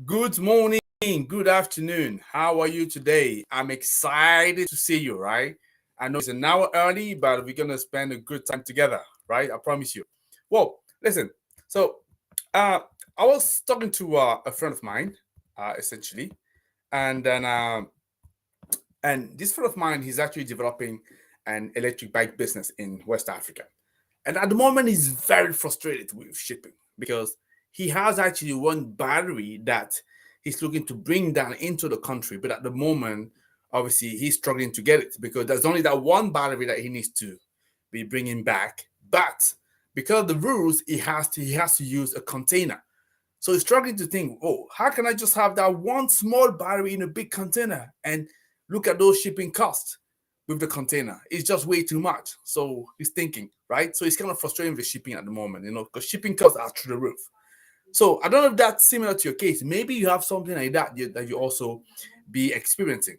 Good morning, good afternoon. How are you today? I'm excited to see you, right? I know it's an hour early, but we're gonna spend a good time together, right? I promise you. Well, listen. So, uh, I was talking to a friend of mine, essentially, and then and this friend of mine, he's actually developing an electric bike business in West Africa. And at the moment, he's very frustrated with shipping because he has actually one battery that he's looking to bring down into the country. But at the moment, obviously, he's struggling to get it because there's only that one battery that he needs to be bringing back. But because of the rules, he has to use a container. So he's struggling to think, oh, how can I just have that one small battery in a big container and look at those shipping costs with the container? It's just way too much. So he's thinking, right? So he's kind of frustrated with shipping at the moment, because shipping costs are through the roof. So I don't know if that's similar to your case. Maybe you have something like that that you also be experiencing.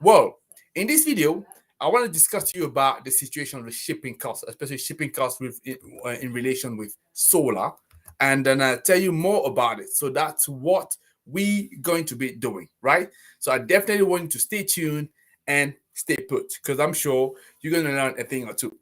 Well, in this video, I want to discuss to you about the situation with shipping costs, especially shipping costs in relation with solar, and then tell you more about it. So that's what we going to be doing, right? So I definitely want you to stay tuned and stay put because I'm sure you're going to learn a thing or two.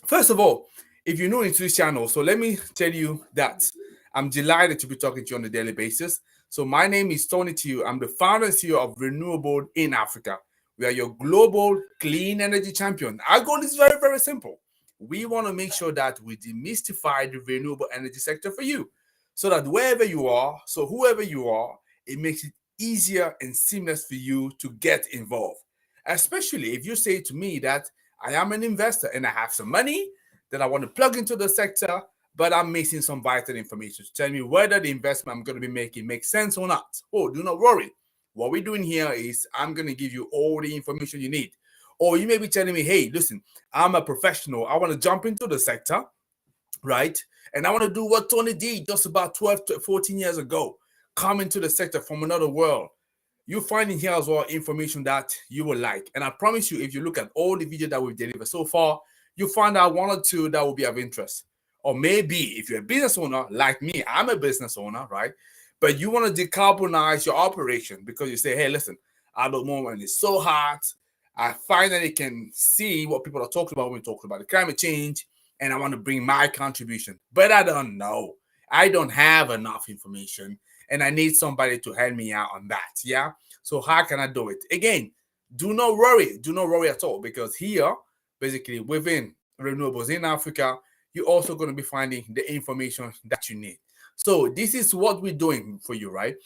First of all, if you're new into this channel, so let me tell you that I'm delighted to be talking to you on a daily basis. So my name is Tony Tiu. I'm the founder and CEO of Renewable in Africa. We are your global clean energy champion. Our goal is very, very simple. We want to make sure that we demystify the renewable energy sector for you so that wherever you are, so whoever you are, it makes it easier and seamless for you to get involved. Especially if you say to me that I am an investor and I have some money that I want to plug into the sector, but I'm missing some vital information to tell me whether the investment I'm going to be making makes sense or not. Oh, do not worry. What we're doing here is I'm going to give you all the information you need. Or you may be telling me, hey, listen, I'm a professional. I want to jump into the sector, right? And I want to do what Tony did just about 12 to 14 years ago, come into the sector from another world. You'll find in here as well information that you will like. And I promise you, if you look at all the videos that we've delivered so far, you'll find out one or two that will be of interest. Or maybe if you're a business owner like me, I'm a business owner, right? But you want to decarbonize your operation because you say, hey, listen, at the moment it's so hot. I finally can see what people are talking about when we talk about the climate change, and I want to bring my contribution. But I don't know. I don't have enough information, and I need somebody to help me out on that. Yeah. So how can I do it? Again, do not worry. Do not worry at all because here, basically within renewables in Africa, you're also going to be finding the information that you need. So this is what we're doing for you, right?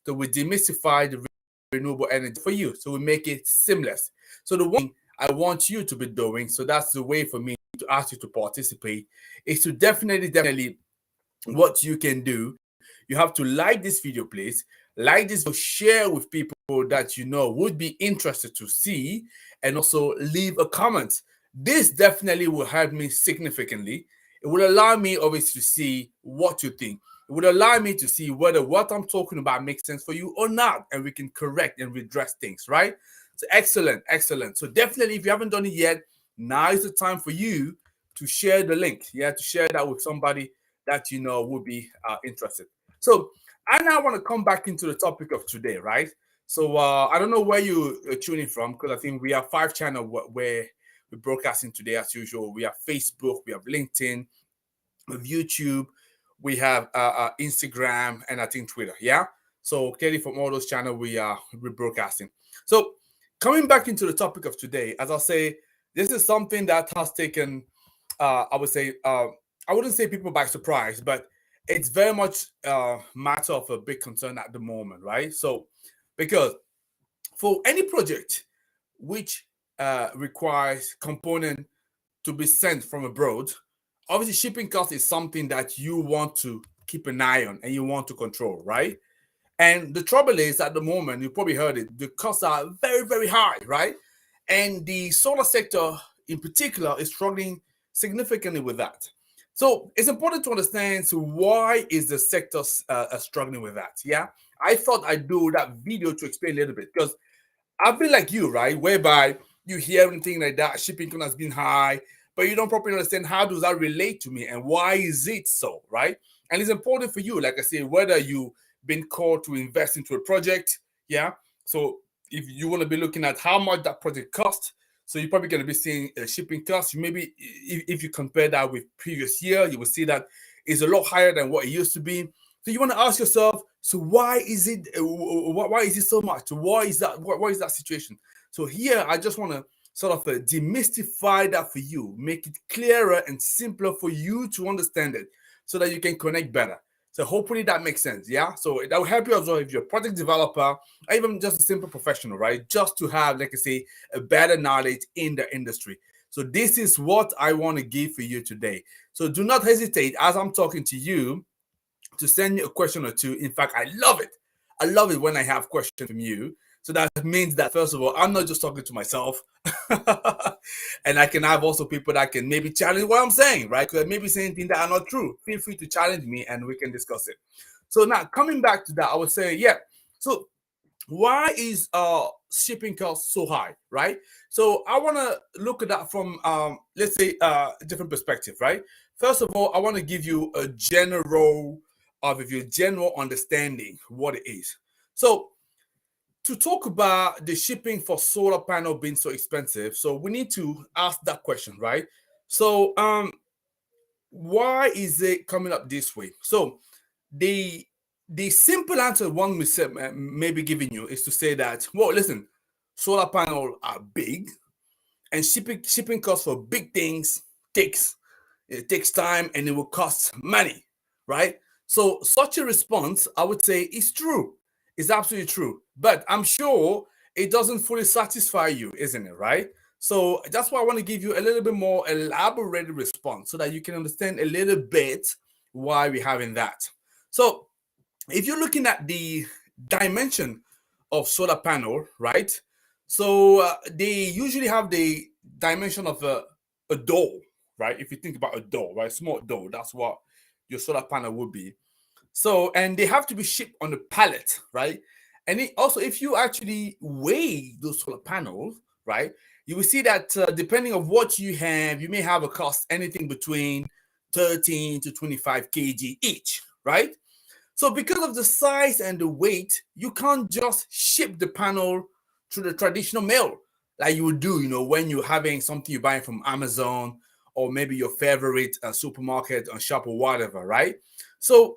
So we demystify the renewable energy for you. So we make it seamless. So the one thing I want you to be doing, so that's the way for me to ask you to participate, is to definitely what you can do. You have to like this video, please. Like this, share with people that you know would be interested to see, and also leave a comment. This definitely will help me significantly. It will allow me, obviously, to see what you think. It would allow me to see whether what I'm talking about makes sense for you or not, and we can correct and redress things, right? So excellent, excellent. So definitely, if you haven't done it yet, now is the time for you to share the link. Yeah, to share that with somebody that you know would be interested. So I now want to come back into the topic of today, right? So I don't know where you are tuning from because I think we have 5 channels where we're broadcasting today as usual. We have Facebook, we have LinkedIn, we have YouTube, we have Instagram, and I think Twitter. Yeah. So clearly from all those channels we're broadcasting. So coming back into the topic of today, as I say, this is something that has taken, I would say, I wouldn't say people by surprise, but it's very much a matter of a big concern at the moment, right? So, because for any project which requires component to be sent from abroad, obviously shipping cost is something that you want to keep an eye on and you want to control, right? And the trouble is at the moment, you probably heard it, the costs are very, very high, right? And the solar sector in particular is struggling significantly with that. So it's important to understand, so why is the sector struggling with that? Yeah, I thought I'd do that video to explain a little bit because I've been like you, right? Whereby you hear anything like that, shipping cost has been high, but you don't properly understand how does that relate to me and why is it so, right? And it's important for you, like I say, whether you been called to invest into a project. Yeah. So if you want to be looking at how much that project cost, so you're probably going to be seeing shipping costs. Maybe if you compare that with previous year, you will see that it's a lot higher than what it used to be. So you want to ask yourself, so why is it so much? Why is that situation? So here I just want to sort of demystify that for you, make it clearer and simpler for you to understand it so that you can connect better. So hopefully that makes sense. Yeah. So that will help you as well if you're a project developer or even just a simple professional, right? Just to have, like I say, a better knowledge in the industry. So this is what I want to give for you today. So do not hesitate as I'm talking to you to send me a question or two. In fact, I love it. I love it when I have questions from you. So that means that, first of all, I'm not just talking to myself. And I can have also people that can maybe challenge what I'm saying, right? Because maybe saying things that are not true. Feel free to challenge me and we can discuss it. So now coming back to that, I would say, yeah. So why is shipping costs so high, right? So I want to look at that from let's say a different perspective, right? First of all, I want to give you a general understanding what it is. So to talk about the shipping for solar panel being so expensive, so we need to ask that question, right? So why is it coming up this way? So the simple answer one may be giving you is to say that, well, listen, solar panels are big, and shipping costs for big things takes time and it will cost money, right? So such a response, I would say, is true. It's absolutely true. But I'm sure it doesn't fully satisfy you, isn't it, right? So that's why I want to give you a little bit more elaborated response so that you can understand a little bit why we're having that. So if you're looking at the dimension of solar panel, right? So they usually have the dimension of a door, right? If you think about a door, right? Small door, that's what your solar panel would be. So, and they have to be shipped on a pallet, right? And also, if you actually weigh those solar panels, right, you will see that depending on what you have, you may have a cost anything between 13 to 25 kg each, right? So because of the size and the weight, you can't just ship the panel through the traditional mail like you would do, when you're having something you're buying from Amazon or maybe your favorite supermarket or shop or whatever, right? So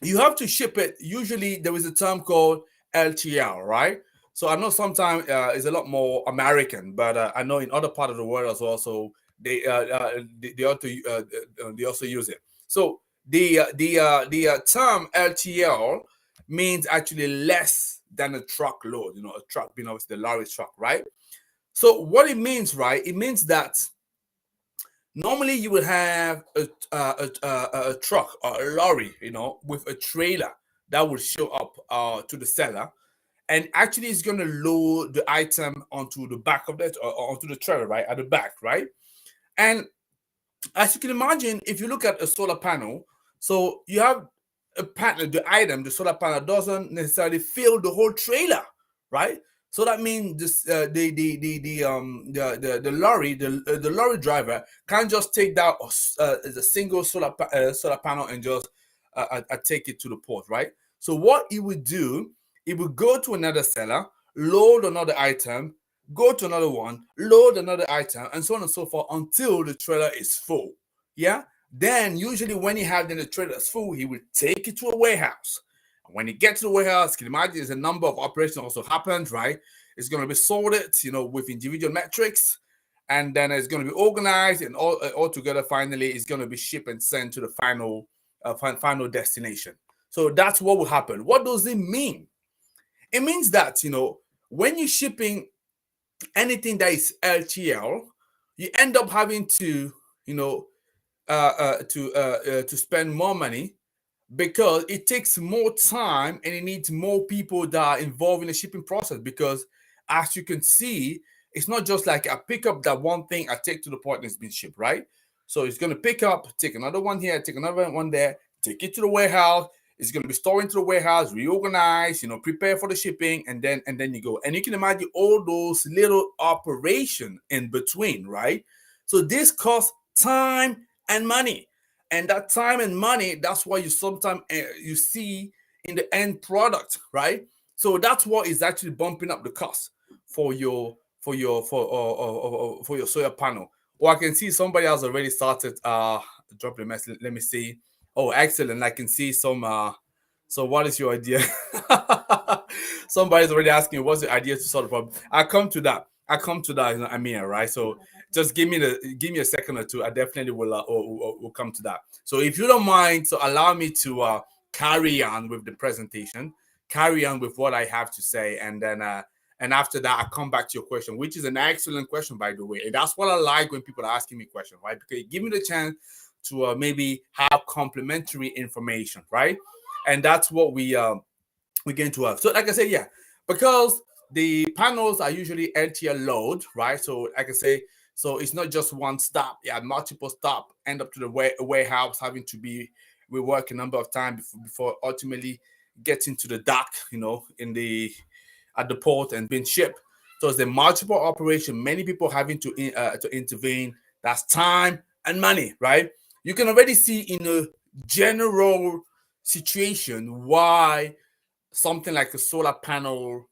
you have to ship it. Usually there is a term called LTL, right? So I know sometimes it's a lot more American, but I know in other part of the world as well. So they also use it. So the term LTL means actually less than a truckload. A truck being obviously the lorry truck, right? So what it means, right? It means that normally you would have a truck or a lorry, with a trailer that would show up to the seller, and actually it's going to load the item onto the back of that or onto the trailer, right, at the back, right? And as you can imagine, if you look at a solar panel, so you have a panel, the solar panel doesn't necessarily fill the whole trailer, right? So that means this, the lorry, the lorry driver can't just take that as a single solar panel and just take it to the port, right? So what it would do, it would go to another seller, load another item, go to another one, load another item, and so on and so forth until the trailer is full. Yeah. Then usually when he has the trailer is full, he will take it to a warehouse. When he gets to the warehouse, you can imagine there's a number of operations also happens, right? It's going to be sorted, with individual metrics, and then it's going to be organized, and all together finally it's going to be shipped and sent to the final destination. So that's what will happen. What does it mean? It means that when you're shipping anything that is LTL, you end up having to to spend more money because it takes more time and it needs more people that are involved in the shipping process. Because as you can see, it's not just like I pick up that one thing, I take to the point and it's been shipped, right? So it's going to pick up, take another one here, take another one there, take it to the warehouse. It's going to be stored into the warehouse, reorganize, prepare for the shipping, and then you go. And you can imagine all those little operations in between, right? So this costs time and money. And that time and money, that's why you sometimes you see in the end product, right? So that's what is actually bumping up the cost for your for your solar panel. Or I can see somebody else already started drop the message. Let me see. Oh, excellent. I can see some so what is your idea? Somebody's already asking what's the idea to solve the problem. I come to that. I mean, right? So just give me a second or two. I definitely will come to that. So if you don't mind, so allow me to carry on with the presentation, carry on with what I have to say, and then and after that, I come back to your question, which is an excellent question, by the way. And that's what I like when people are asking me questions, right? Because it gives me the chance to maybe have complementary information, right? And that's what we're going to have. So, like I said, yeah, because the panels are usually LTL load, right? So, like I say, so it's not just one stop. Yeah, multiple stop end up to the warehouse having to be rework a number of times before ultimately getting to the dock, in the at the port and being shipped. So it's a multiple operation. Many people having to intervene. That's time and money, right? You can already see in a general situation why something like a solar panel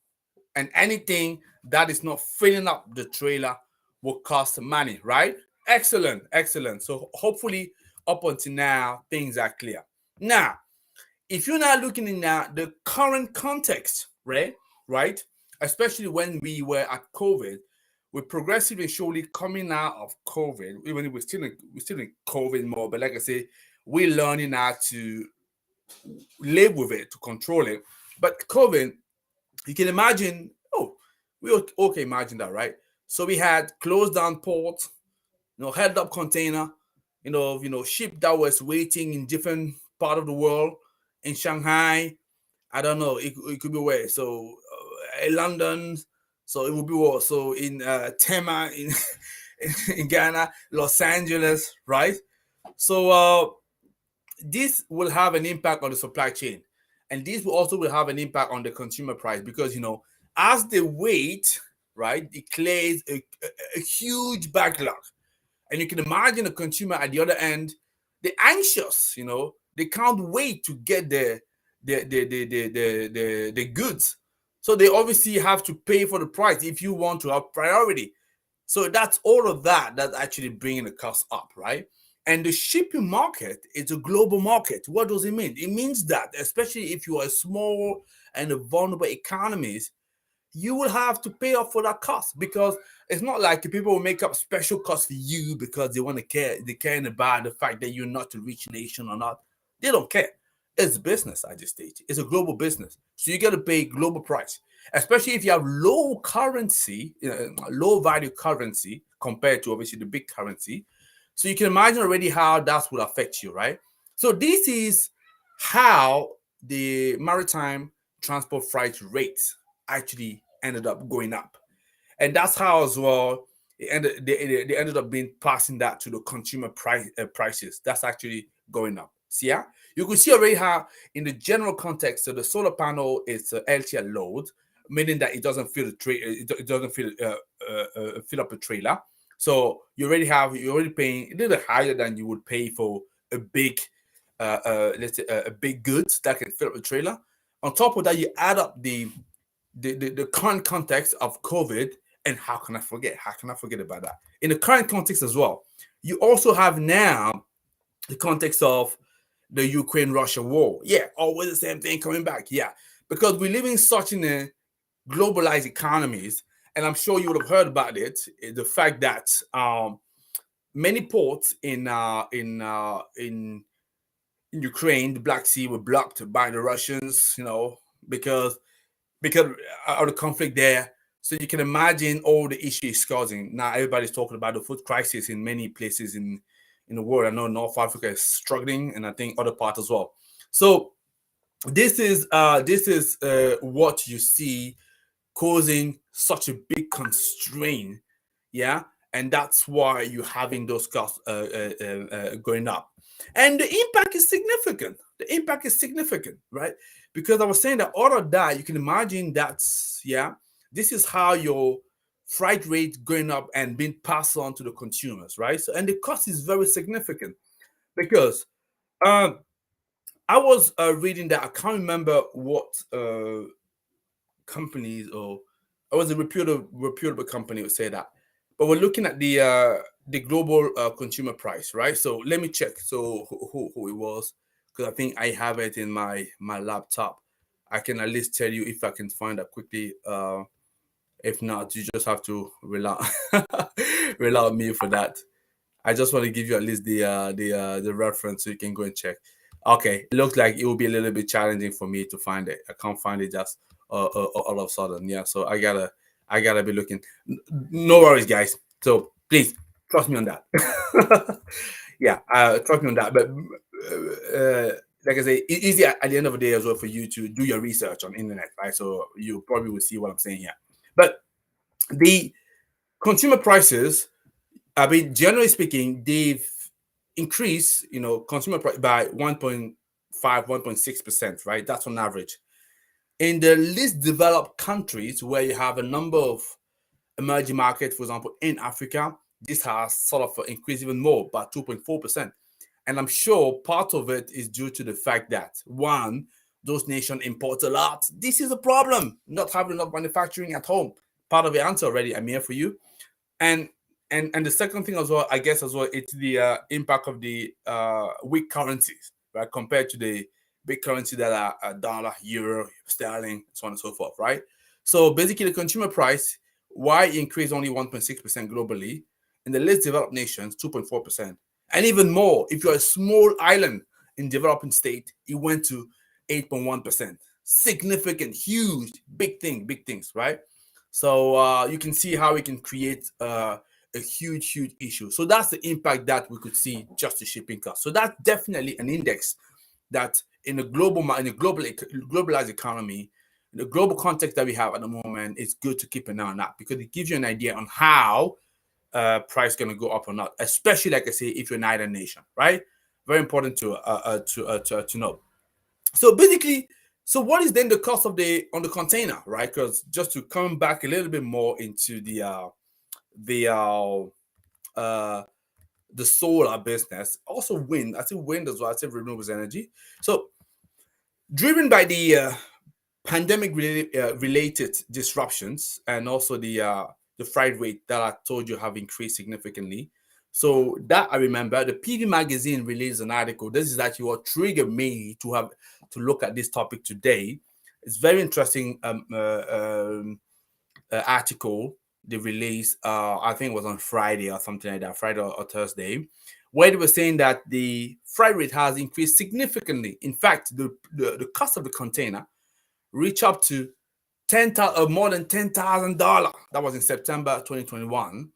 and anything that is not filling up the trailer will cost money, right? Excellent, excellent. So hopefully up until now things are clear. Now, if you're not looking in the current context, right, especially when we were at COVID, we're progressively surely coming out of COVID. Even if we're still in COVID mode, but like I say, we're learning how to live with it, to control it. But COVID, you can imagine. Oh, we okay imagine that, right? So we had closed down ports, held up container, ship that was waiting in different part of the world, in Shanghai. I don't know. It could be where. So in London. So it would be what? So in Tema in in Ghana, Los Angeles, right? So this will have an impact on the supply chain, and this will also will have an impact on the consumer price because as they wait, right, it clears a huge backlog. And you can imagine a consumer at the other end, they're anxious, they can't wait to get the goods. So they obviously have to pay for the price if you want to have priority. So that's all of that that's actually bringing the cost up, right? And the shipping market is a global market. What does it mean? It means that, especially if you are a small and a vulnerable economies, you will have to pay up for that cost because it's not like people will make up special costs for you because they want to care. They care about the fact that you're not a rich nation or not. They don't care. It's business at this stage. It's a global business, so you got to pay global price, especially if you have low currency, low value currency compared to obviously the big currency. So you can imagine already how that will affect you, right? So this is how the maritime transport freight rates actually ended up going up. And that's how as well they ended up being passing that to the consumer prices. That's actually going up. See, yeah, you can see already how in the general context, so the solar panel is LTL load, meaning that it doesn't fill it doesn't fill up a trailer. So you're already paying a little higher than you would pay for a big let's say a big goods that can fill up a trailer. On top of that, you add up the current context of COVID, and how can I forget? How can I forget about that? In the current context as well, you also have now the context of the Ukraine-Russia war. Yeah, always the same thing coming back. Yeah, because we live in such in a globalized economies, and I'm sure you would have heard about it. The fact that many ports in Ukraine, the Black Sea, were blocked by the Russians. Because because of the conflict there. So you can imagine all the issues causing. Now everybody's talking about the food crisis in many places in the world. I know North Africa is struggling, and I think other parts as well. So this is what you see causing such a big constraint, yeah, and that's why you're having those costs going up, and the impact is significant. The impact is significant, right? Because I was saying that all of that, you can imagine that's yeah, this is how your freight rate going up and being passed on to the consumers, right? So, and the cost is very significant because um I was reading that. I can't remember what companies, or it was a reputable company would say that. But we're looking at the global consumer price, right? So let me check. So who it was, because I think I have it in my laptop. I can at least tell you if I can find that quickly. If not, you just have to rely rely on me for that. I just want to give you at least the reference so you can go and check. Okay, it looks like it will be a little bit challenging for me to find it. I can't find it just all of a sudden. Yeah, so I gotta be looking. No worries, guys. So please trust me on that. Yeah, trust me on that. But like I say, it's easy at the end of the day as well for you to do your research on internet, right? So you probably will see what I'm saying here. But the consumer prices, I mean, generally speaking, they've increased, consumer price by 1.5, 1.6%, right? That's on average. In the least developed countries where you have a number of emerging markets, for example, in Africa, this has sort of increased even more by 2.4%. And I'm sure part of it is due to the fact that, one, those nations import a lot. This is a problem, not having enough manufacturing at home. Part of the answer already, I'm here for you. And the second thing as well, I guess as well, it's the impact of the weak currencies, right, compared to the big currency that are dollar, euro, sterling, so on and so forth, right? So basically, the consumer price, why increased only 1.6% globally, in the least developed nations, 2.4%, and even more if you're a small island in developing state, it went to 8.1%. Significant, huge, big things, right? So you can see how it can create a huge issue. So that's the impact that we could see just the shipping cost. So that's definitely an index that in a globalized economy, in the global context that we have at the moment, it's good to keep an eye on that because it gives you an idea on how price going to go up or not. Especially, like I say, if you're an island nation, right? Very important to know. So basically, so what is then the cost of the container, right? Because just to come back a little bit more into the uh, uh, the solar business, also wind. I say wind as well. I say renewables energy. So driven by the pandemic related disruptions and also the freight rate that I told you have increased significantly. So that I remember the PV magazine released an article. This is actually what triggered me to look at this topic today. It's very interesting article they released. I think it was on Friday or something like that, Friday or Thursday, where they were saying that the freight rate has increased significantly. In fact, the cost of the container reached up to more than $10,000. That was in September 2021,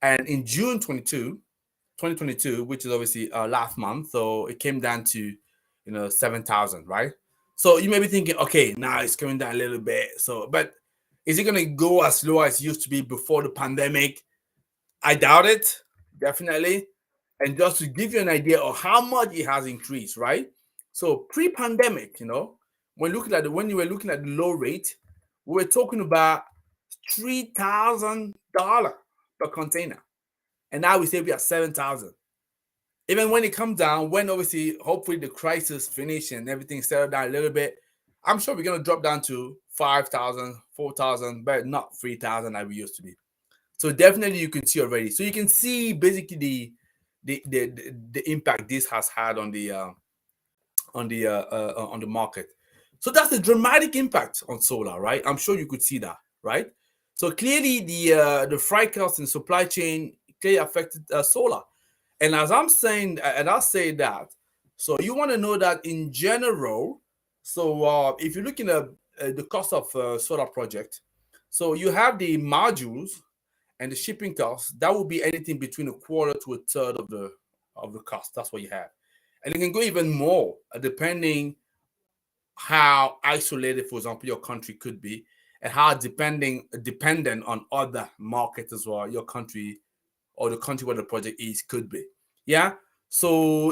and in June 2022, which is obviously last month, so it came down to 7,000, right? So you may be thinking, okay, now it's coming down a little bit. So, but is it going to go as low as it used to be before the pandemic? I doubt it, definitely. And just to give you an idea of how much it has increased, right? So pre-pandemic, when you were looking at the low rate, we were talking about $3,000 per container, and now we say we are 7,000. Even when it comes down, when obviously hopefully the crisis finish and everything settled down a little bit, I'm sure we're gonna drop down to 5,000, 4,000, but not 3,000 like we used to be. So definitely you can see already. So you can see basically the impact this has had on the market. So that's a dramatic impact on solar, right? I'm sure you could see that, right? So clearly the freight cost and supply chain clearly affected solar. And as I'm saying, and I'll say that, so you want to know that in general, so if you're looking at the cost of solar project, so you have the modules and the shipping costs. That will be anything between a quarter to a third of the cost. That's what you have, and it can go even more depending how isolated, for example, your country could be, and how dependent on other markets as well. Your country or the country where the project is could be. Yeah. So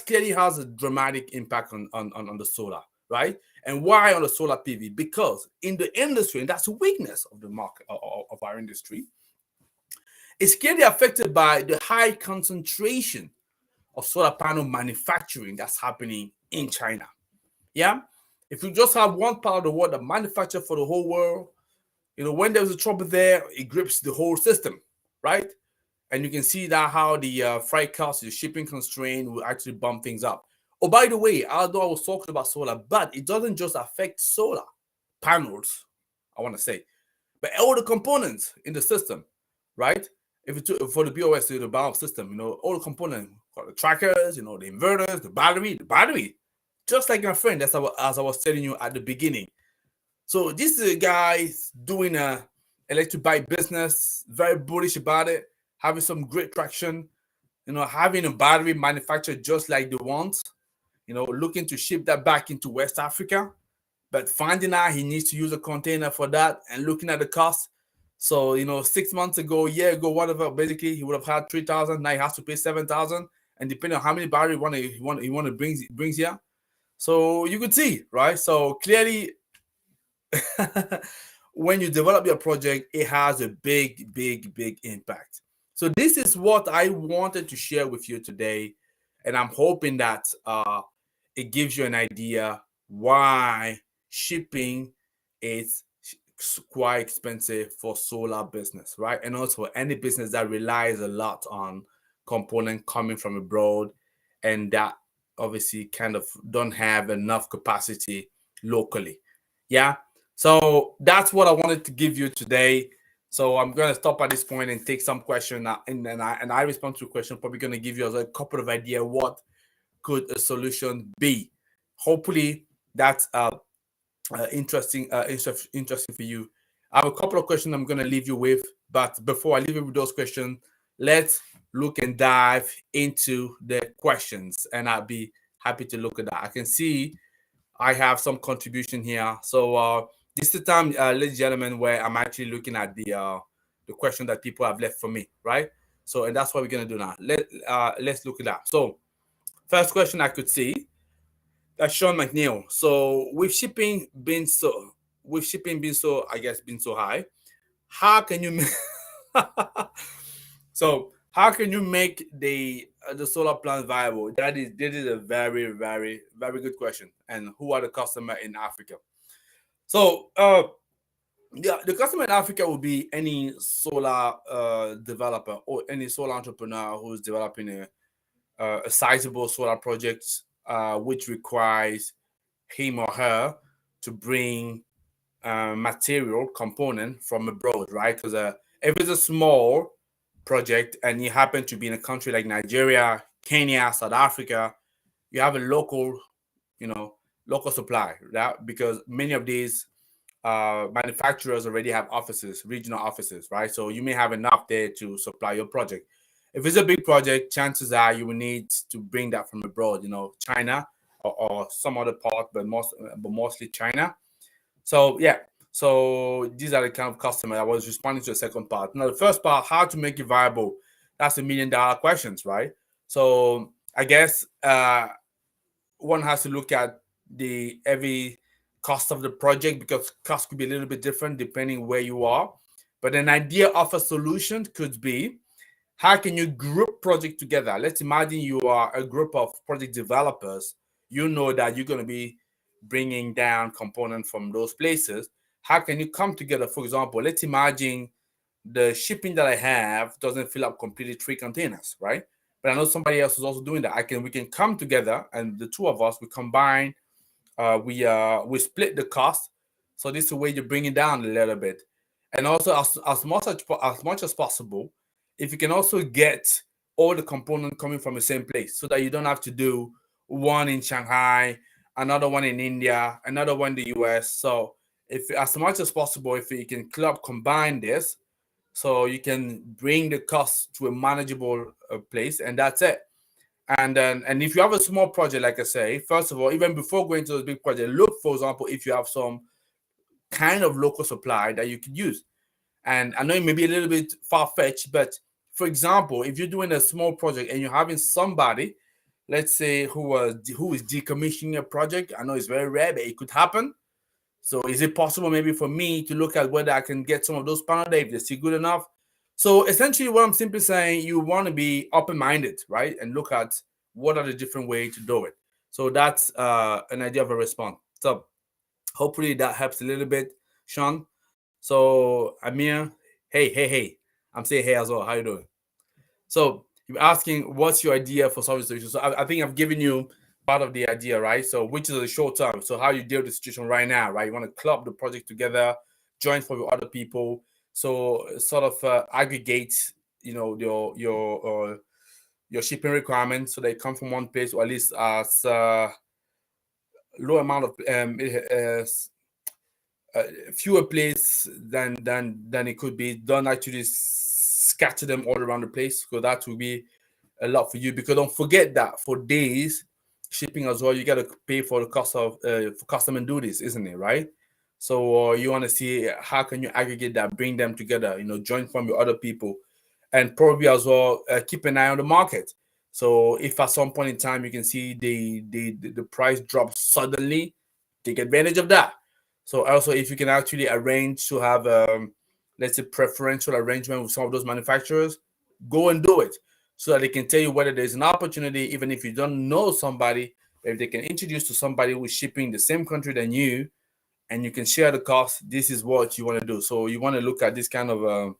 clearly has a dramatic impact on the solar, right? And why on the solar PV? Because in the industry, and that's a weakness of the market of our industry, it's clearly affected by the high concentration of solar panel manufacturing that's happening in China. Yeah. If you just have one part of the world that manufacture for the whole world, when there's a trouble there, it grips the whole system, right? And you can see that how the freight cost, the shipping constraint will actually bump things up. Oh, by the way, although I was talking about solar, but it doesn't just affect solar panels, I want to say, but all the components in the system, right? If you took for the BOS, the balance system, all the components, the trackers, the inverters, the battery, just like my friend, as I was telling you at the beginning. So this is a guy doing a electric bike business, very bullish about it, having some great traction, having a battery manufactured just like they want, looking to ship that back into West Africa, but finding out he needs to use a container for that and looking at the cost. So, 6 months ago, year ago, whatever, basically he would have had 3,000. Now he has to pay 7,000. And depending on how many battery he want to brings here. So you could see, right? So clearly when you develop your project, it has a big, big, big impact. So this is what I wanted to share with you today. And I'm hoping that it gives you an idea why shipping is quite expensive for solar business, right? And also any business that relies a lot on component coming from abroad and that obviously kind of don't have enough capacity locally. Yeah. So that's what I wanted to give you today. So I'm going to stop at this point and take some question, and I respond to a question. Probably going to give you a couple of ideas what could a solution be. Hopefully that's interesting for you. I have a couple of questions I'm going to leave you with, but before I leave you with those questions, let's look and dive into the questions, and I'll be happy to look at that. I can see I have some contribution here. So this is the time, ladies and gentlemen, where I'm actually looking at the question that people have left for me, right? So, and that's what we're gonna do now. Let's look at that. So, first question I could see, that's Sean McNeil. So, with shipping being so, I guess, been so high, how can you so how can you make the solar plant viable? That is a very, very, very good question. And who are the customer in Africa? So yeah, the customer in Africa will be any solar developer or any solar entrepreneur who's developing a sizable solar project, which requires him or her to bring material component from abroad, right? Because if it's a small project and you happen to be in a country like Nigeria, Kenya, South Africa, you have a local, local supply, right? Because many of these manufacturers already have offices, regional offices, right? So you may have enough there to supply your project. If it's a big project, chances are you will need to bring that from abroad, China or some other part, but mostly China. So yeah, so these are the kind of customer. I was responding to the second part. Now the first part, how to make it viable. That's $1 million questions, right? So I guess one has to look at the every cost of the project because cost could be a little bit different depending where you are. But an idea of a solution could be, how can you group project together? Let's imagine you are a group of project developers. You know that you're going to be bringing down components from those places. How can you come together? For example, let's imagine the shipping that I have doesn't fill up completely 3 containers, right? But I know somebody else is also doing that. We can come together, and the two of us, we combine, we split the cost. So this is a way you bring it down a little bit. And also as much as possible, if you can also get all the components coming from the same place so that you don't have to do one in Shanghai, another one in India, another one in the US. So if as much as possible, if you can combine this, so you can bring the cost to a manageable place, and that's it. And if you have a small project, like I say, first of all, even before going to those big projects, look, for example, if you have some kind of local supply that you could use. And I know it may be a little bit far-fetched, but for example, if you're doing a small project and you're having somebody, let's say, who is decommissioning a project, I know it's very rare, but it could happen. So is it possible maybe for me to look at whether I can get some of those panels if they're still good enough? So essentially what I'm simply saying, you want to be open-minded, right? And look at what are the different ways to do it. So that's an idea of a response. So hopefully that helps a little bit, Sean. So Amir, hey. I'm saying hey as well. How you doing? So you're asking what's your idea for solving the solution. So I think I've given you part of the idea, right? So which is the short term. So how you deal with the situation right now, right? You want to club the project together, join for with other people. So sort of aggregate, your shipping requirements so they come from one place, or at least as low amount of fewer places than it could be. Don't actually scatter them all around the place, because that will be a lot for you. Because don't forget that for days shipping as well, you got to pay for the cost of for custom and duties, isn't it, right? So you want to see how can you aggregate that, bring them together, join from your other people, and probably as well keep an eye on the market. So if at some point in time you can see the price drop suddenly, take advantage of that. So also, if you can actually arrange to have let's say preferential arrangement with some of those manufacturers, go and do it, so that they can tell you whether there's an opportunity, even if you don't know somebody. If they can introduce to somebody who's shipping the same country than you, and you can share the cost, this is what you want to do. So you want to look at this kind of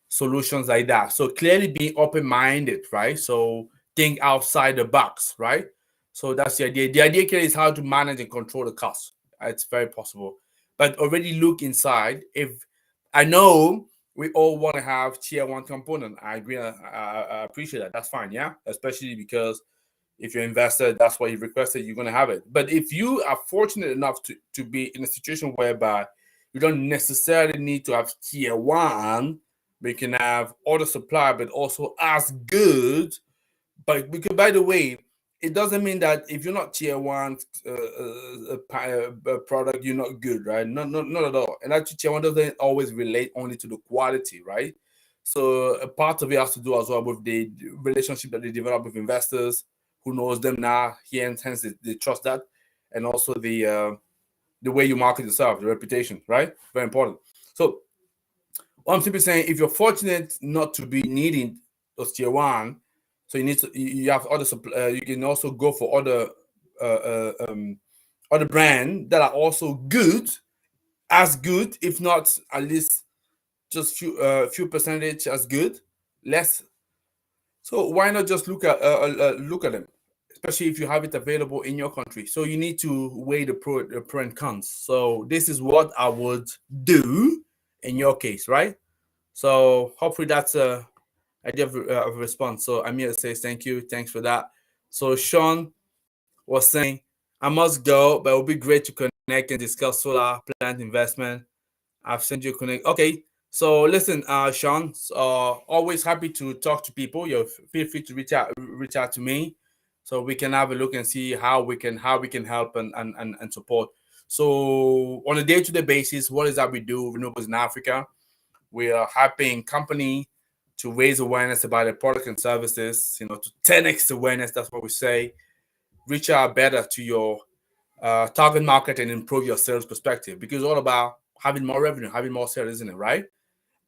solutions like that. So clearly being open-minded, right? So think outside the box, right? So that's the idea. The idea here is how to manage and control the cost. It's very possible, but already look inside. If I know we all want to have tier one component, I agree. I appreciate that. That's fine, yeah. Especially because if you're invested, that's what you requested, you're going to have it. But if you are fortunate enough to be in a situation whereby you don't necessarily need to have tier one, but you can have other supply, but also as good. But because, by the way, it doesn't mean that if you're not tier one product, you're not good, right? Not at all. And actually, tier one doesn't always relate only to the quality, right? So a part of it has to do as well with the relationship that they develop with investors, who knows them now, hence they trust that, and also the way you market yourself, the reputation, right? Very important. So what I'm simply saying, if you're fortunate not to be needing those tier one, so you have other you can also go for other brand that are also good, as good, if not at least just few percentage as good, less. So why not just look at them, especially if you have it available in your country. So you need to weigh the pro and cons. So this is what I would do in your case, right? So hopefully that's a idea of a response. So Amir says thank you, thanks for that. So Sean was saying, I must go, but it would be great to connect and discuss solar plant investment. I've sent you a connect. Okay. So listen, Sean, always happy to talk to people. You feel free to reach out to me, so we can have a look and see how we can help and support. So on a day-to-day basis, what is that we do renewables in Africa? We are helping company to raise awareness about their product and services, to 10x awareness. That's what we say. Reach out better to your target market and improve your sales perspective, because it's all about having more revenue, having more sales, isn't it, right?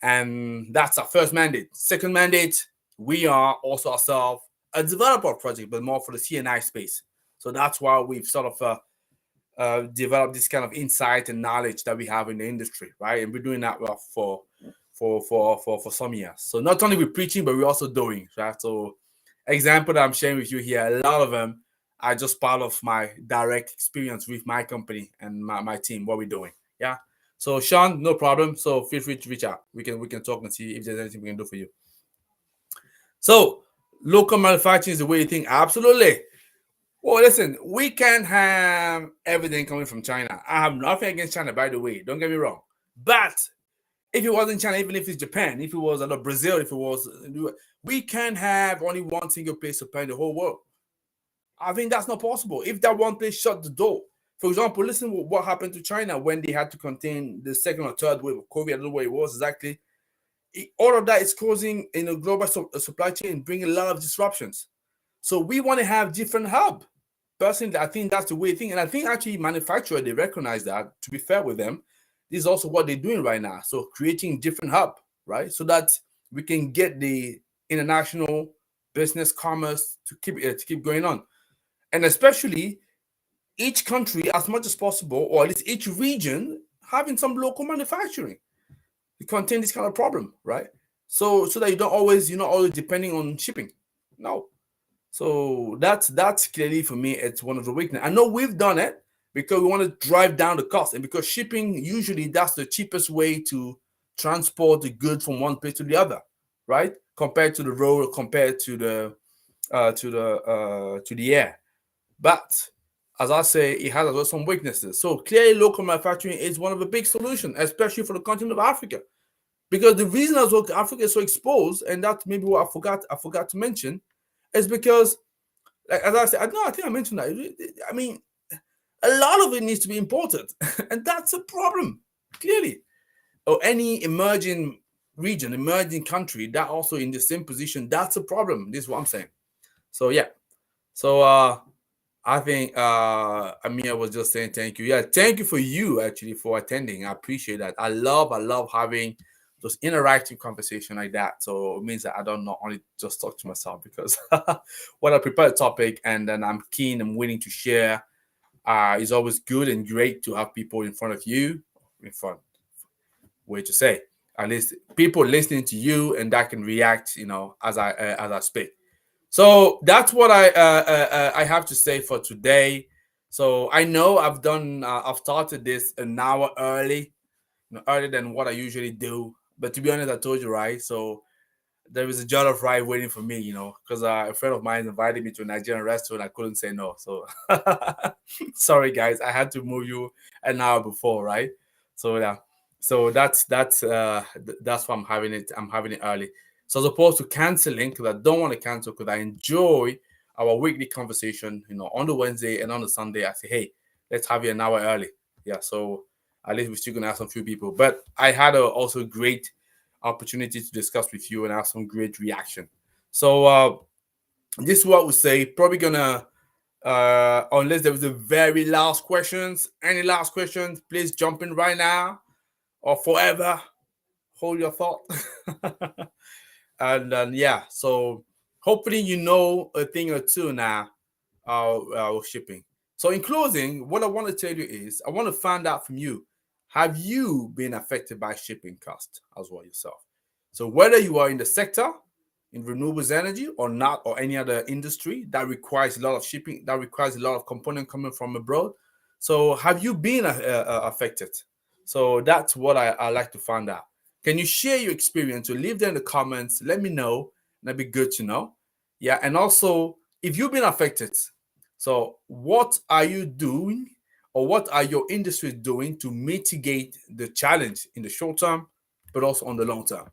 And that's our first mandate. Second mandate, we are also ourselves a developer project, but more for the CNI space. So that's why we've sort of developed this kind of insight and knowledge that we have in the industry, right? And we're doing that well for some years. So not only we're preaching, but we're also doing, right? So example that I'm sharing with you here, a lot of them are just part of my direct experience with my company and my team, what we're doing. Yeah. So Sean, no problem. So feel free to reach out. We can talk and see if there's anything we can do for you. So local manufacturing is the way you think. Absolutely. Well, listen, we can't have everything coming from China. I have nothing against China, by the way. Don't get me wrong. But if it wasn't China, even if it's Japan, if it was Brazil, if it was, we can't have only one single place supplying the whole world. I think that's not possible. If that one place shut the door, for example, listen to what happened to China when they had to contain the second or third wave of COVID. I don't know what it was exactly. All of that is causing in a global supply chain, bringing a lot of disruptions. So we want to have different hub. Personally, I think that's the way thing, and I think actually manufacturers, they recognize that. To be fair with them, this is also what they're doing right now. So creating different hub, right, so that we can get the international business, commerce to keep going on, and especially each country as much as possible, or at least each region having some local manufacturing to contain this kind of problem, right? So that you're not always depending on shipping. No. So that's clearly for me, it's one of the weaknesses. I know we've done it because we want to drive down the cost, and because shipping usually that's the cheapest way to transport the good from one place to the other, right? Compared to the road, compared to the air. But as I say, it has also some weaknesses. So clearly, local manufacturing is one of the big solutions, especially for the continent of Africa. Because the reason as well Africa is so exposed, and that's maybe what I forgot to mention, is because, like, as I said, I think I mentioned that. I mean, a lot of it needs to be imported, and that's a problem, clearly. Or any emerging region, emerging country that also in the same position, that's a problem. This is what I'm saying. So yeah. So I think Amir was just saying thank you. Yeah, thank you for you actually for attending. I appreciate that. I love having those interactive conversation like that. So it means that I don't not only just talk to myself, because when I prepare a topic and then I'm keen and willing to share, it's always good and great to have people in front of you, in front, way to say, at least people listening to you and that can react, as I speak. So that's what I have to say for today. So I know I've started this an hour early, earlier than what I usually do. But to be honest, I told you, right. So there was a jollof rice waiting for me, because a friend of mine invited me to a Nigerian restaurant. I couldn't say no. So sorry, guys, I had to move you an hour before, right? So yeah, so that's why I'm having it. I'm having it early. So as opposed to canceling, because I don't want to cancel, because I enjoy our weekly conversation. On the Wednesday and on the Sunday, I say, hey, let's have it an hour early. Yeah, so at least we're still gonna have some few people. But I had also great opportunity to discuss with you and have some great reaction. So this is what we say. Probably gonna unless there was a very last questions. Any last questions? Please jump in right now or forever. Hold your thought. And yeah, so hopefully you know a thing or two now shipping. So in closing, what I want to tell you is I want to find out from you, have you been affected by shipping cost as well yourself? So whether you are in the sector, in renewables energy or not, or any other industry that requires a lot of shipping, that requires a lot of component coming from abroad. So have you been affected? So that's what I like to find out. Can you share your experience or leave there in the comments? Let me know. That'd be good to know. Yeah. And also, if you've been affected, so what are you doing, or what are your industries doing to mitigate the challenge in the short term, but also on the long term?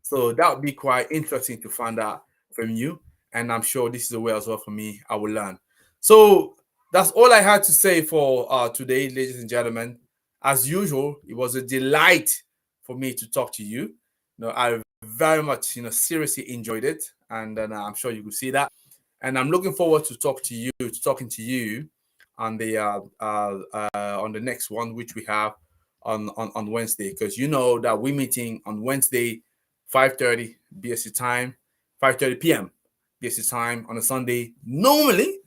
So that would be quite interesting to find out from you. And I'm sure this is a way as well for me, I will learn. So that's all I had to say for today, ladies and gentlemen. As usual, it was a delight for me to talk to you. I very much, seriously enjoyed it. And then I'm sure you will see that. And I'm looking forward to talking to you on the next one, which we have on Wednesday, because you know that we're meeting on Wednesday, 5:30 BST time, 5:30 p.m. BST time on a Sunday. Normally,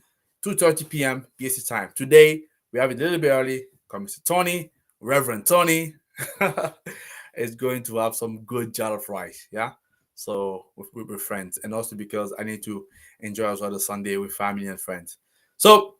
2:30 p.m. BST time. Today we have it a little bit early. Come Mr. Tony, Reverend Tony, is going to have some good jollof rice. Yeah. So with friends, and also because I need to enjoy as well the Sunday with family and friends. So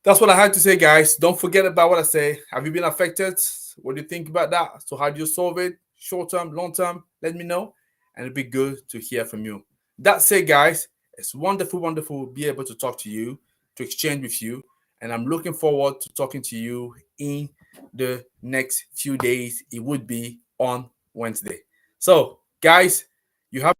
that's what I had to say, guys. Don't forget about what I say. Have you been affected? What do you think about that? So how do you solve it? Short term, long term? Let me know. And it'd be good to hear from you. That's it, guys. It's wonderful, wonderful to be able to talk to you, to exchange with you. And I'm looking forward to talking to you in the next few days. It would be on Wednesday. So, guys, you have